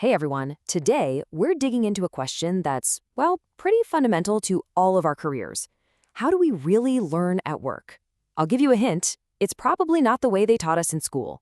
Hey everyone, today we're digging into a question that's, well, pretty fundamental to all of our careers. How do we really learn at work? I'll give you a hint, it's probably not the way they taught us in school.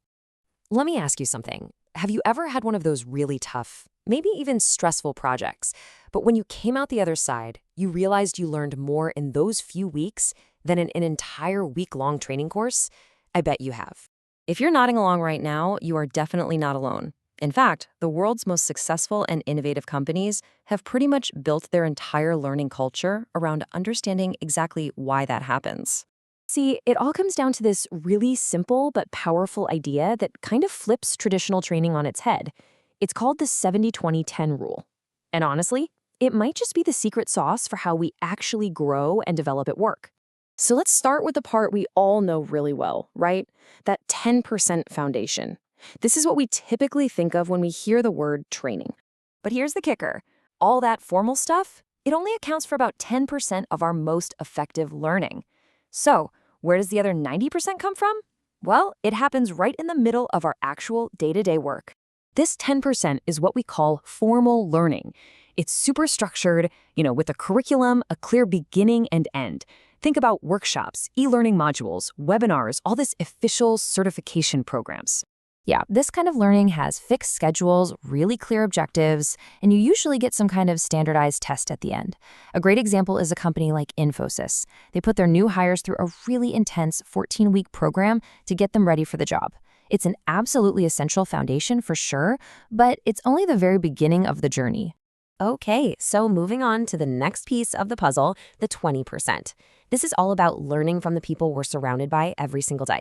Let me ask you something. Have you ever had one of those really tough, maybe even stressful projects, but when you came out the other side, you realized you learned more in those few weeks than in an entire week-long training course? I bet you have. If you're nodding along right now, you are definitely not alone. In fact, the world's most successful and innovative companies have pretty much built their entire learning culture around understanding exactly why that happens. See, it all comes down to this really simple but powerful idea that kind of flips traditional training on its head. It's called the 70-20-10 rule. And honestly, it might just be the secret sauce for how we actually grow and develop at work. So let's start with the part we all know really well, right? That 10% foundation. This is what we typically think of when we hear the word training. But here's the kicker. All that formal stuff, it only accounts for about 10% of our most effective learning. So, where does the other 90% come from? Well, it happens right in the middle of our actual day-to-day work. This 10% is what we call formal learning. It's super structured, with a curriculum, a clear beginning and end. Think about workshops, e-learning modules, webinars, all this official certification programs. Yeah, this kind of learning has fixed schedules, really clear objectives, and you usually get some kind of standardized test at the end. A great example is a company like Infosys. They put their new hires through a really intense 14-week program to get them ready for the job. It's an absolutely essential foundation for sure, but it's only the very beginning of the journey. Okay, so moving on to the next piece of the puzzle, the 20%. This is all about learning from the people we're surrounded by every single day.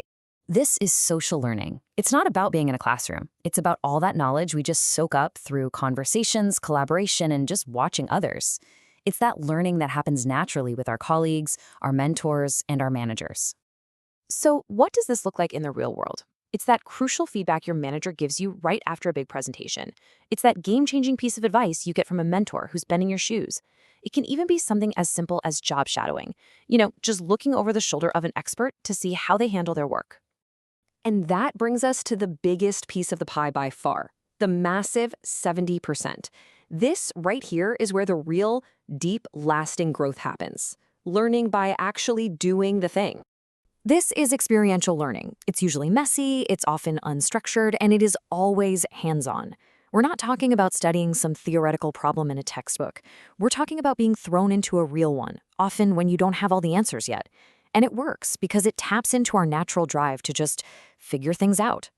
This is social learning. It's not about being in a classroom. It's about all that knowledge we just soak up through conversations, collaboration, and just watching others. It's that learning that happens naturally with our colleagues, our mentors, and our managers. So what does this look like in the real world? It's that crucial feedback your manager gives you right after a big presentation. It's that game-changing piece of advice you get from a mentor who's been in your shoes. It can even be something as simple as job shadowing. Just looking over the shoulder of an expert to see how they handle their work. And that brings us to the biggest piece of the pie by far, the massive 70%. This right here is where the real, deep, lasting growth happens. Learning by actually doing the thing. This is experiential learning. It's usually messy, it's often unstructured, and it is always hands-on. We're not talking about studying some theoretical problem in a textbook. We're talking about being thrown into a real one, often when you don't have all the answers yet. And it works because it taps into our natural drive to just figure things out.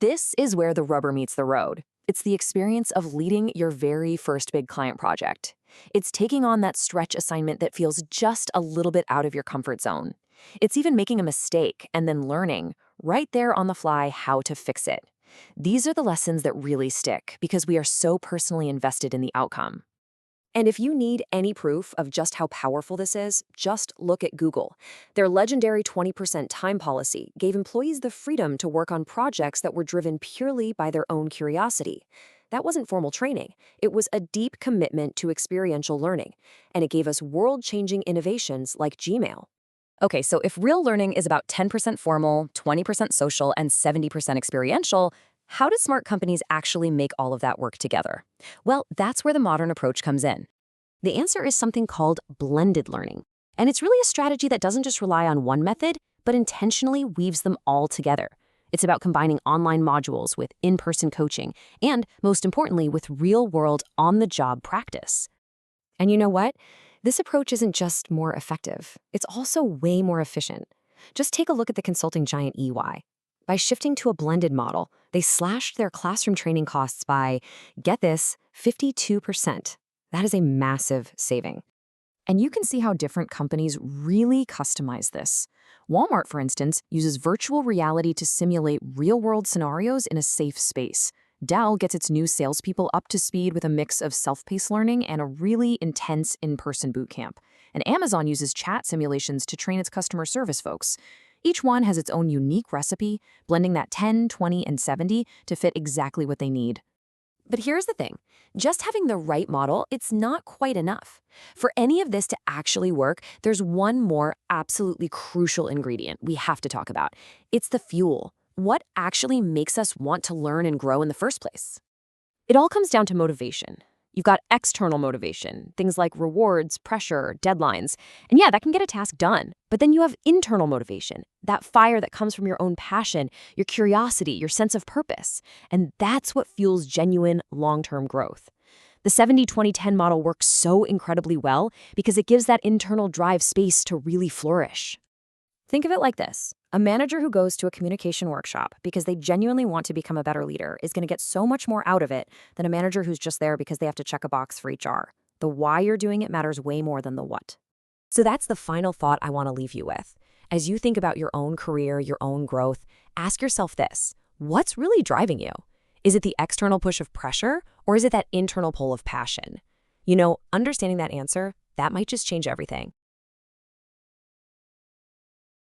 This is where the rubber meets the road. It's the experience of leading your very first big client project. It's taking on that stretch assignment that feels just a little bit out of your comfort zone. It's even making a mistake and then learning, right there on the fly, how to fix it. These are the lessons that really stick because we are so personally invested in the outcome. And if you need any proof of just how powerful this is, just look at Google. Their legendary 20% time policy gave employees the freedom to work on projects that were driven purely by their own curiosity. That wasn't formal training. It was a deep commitment to experiential learning, and it gave us world-changing innovations like Gmail. Okay, so if real learning is about 10% formal, 20% social, and 70% experiential, how do smart companies actually make all of that work together? Well, that's where the modern approach comes in. The answer is something called blended learning. And it's really a strategy that doesn't just rely on one method, but intentionally weaves them all together. It's about combining online modules with in-person coaching, and most importantly, with real-world, on-the-job practice. And you know what? This approach isn't just more effective. It's also way more efficient. Just take a look at the consulting giant EY. By shifting to a blended model, they slashed their classroom training costs by, get this, 52%. That is a massive saving. And you can see how different companies really customize this. Walmart, for instance, uses virtual reality to simulate real-world scenarios in a safe space. Dell gets its new salespeople up to speed with a mix of self-paced learning and a really intense in-person boot camp. And Amazon uses chat simulations to train its customer service folks. Each one has its own unique recipe, blending that 10, 20, and 70 to fit exactly what they need. But here's the thing. Just having the right model, it's not quite enough. For any of this to actually work, there's one more absolutely crucial ingredient we have to talk about. It's the fuel. What actually makes us want to learn and grow in the first place? It all comes down to motivation. You've got external motivation, things like rewards, pressure, deadlines. And yeah, that can get a task done. But then you have internal motivation, that fire that comes from your own passion, your curiosity, your sense of purpose. And that's what fuels genuine long-term growth. The 70-20-10 model works so incredibly well because it gives that internal drive space to really flourish. Think of it like this. A manager who goes to a communication workshop because they genuinely want to become a better leader is going to get so much more out of it than a manager who's just there because they have to check a box for HR. The why you're doing it matters way more than the what. So that's the final thought I want to leave you with. As you think about your own career, your own growth, ask yourself this: what's really driving you? Is it the external push of pressure, or is it that internal pull of passion? Understanding that answer, that might just change everything.